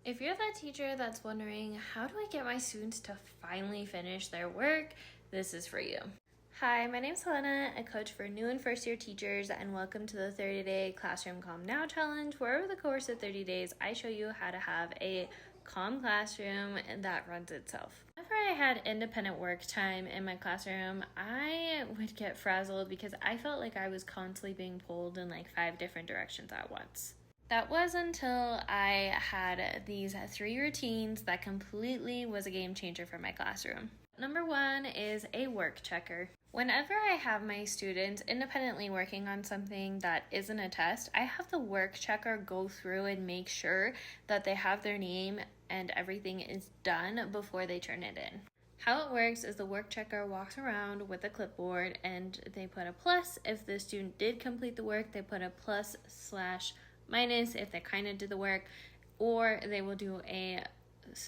If you're that teacher that's wondering, how do I get my students to finally finish their work? This is for you. Hi, my name's Helena, a coach for new and first year teachers, and welcome to the 30-day Classroom Calm Now challenge, where over the course of 30 days, I show you how to have a calm classroom that runs itself. Whenever I had independent work time in my classroom, I would get frazzled because I felt like I was constantly being pulled in like 5 different directions at once. That was until I had these 3 routines that completely was a game changer for my classroom. Number 1 is a work checker. Whenever I have my students independently working on something that isn't a test, I have the work checker go through and make sure that they have their name and everything is done before they turn it in. How it works is the work checker walks around with a clipboard and they put a plus if the student did complete the work. They put a plus/minus if they kind of did the work, or they will do a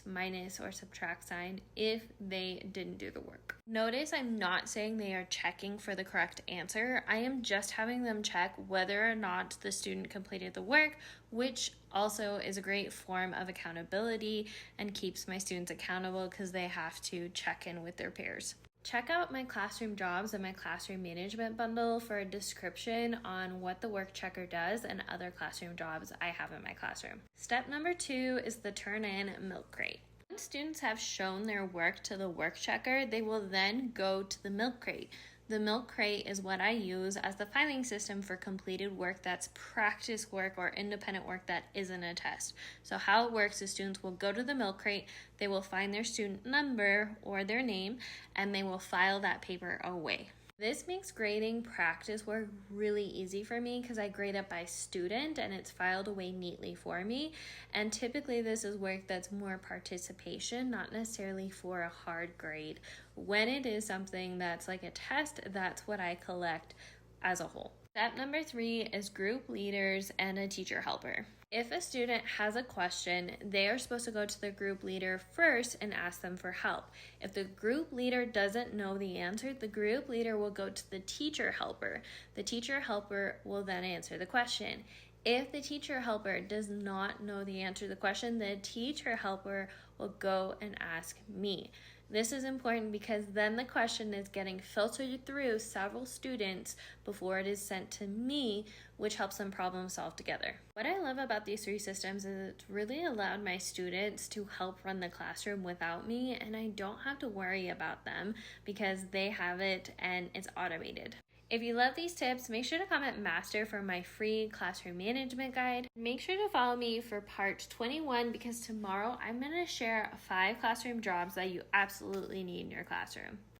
minus or subtract sign if they didn't do the work. Notice I'm not saying they are checking for the correct answer. I am just having them check whether or not the student completed the work, which also is a great form of accountability and keeps my students accountable because they have to check in with their peers. Check out my classroom jobs and my classroom management bundle for a description on what the work checker does and other classroom jobs I have in my classroom. Step number 2 is the turn in milk crate. Once students have shown their work to the work checker, they will then go to the milk crate. The milk crate is what I use as the filing system for completed work that's practice work or independent work that isn't a test. So how it works is students will go to the milk crate, they will find their student number or their name, and they will file that paper away. This makes grading practice work really easy for me because I grade it by student and it's filed away neatly for me. And typically this is work that's more participation, not necessarily for a hard grade. When it is something that's like a test, that's what I collect as a whole. Step number 3 is group leaders and a teacher helper. If a student has a question, they are supposed to go to the group leader first and ask them for help. If the group leader doesn't know the answer, the group leader will go to the teacher helper. The teacher helper will then answer the question. If the teacher helper does not know the answer to the question, the teacher helper will go and ask me. This is important because then the question is getting filtered through several students before it is sent to me, which helps them problem solve together. What I love about these 3 systems is it's really allowed my students to help run the classroom without me, and I don't have to worry about them because they have it and it's automated. If you love these tips, make sure to comment master for my free classroom management guide. Make sure to follow me for part 21 because tomorrow I'm going to share 5 classroom jobs that you absolutely need in your classroom.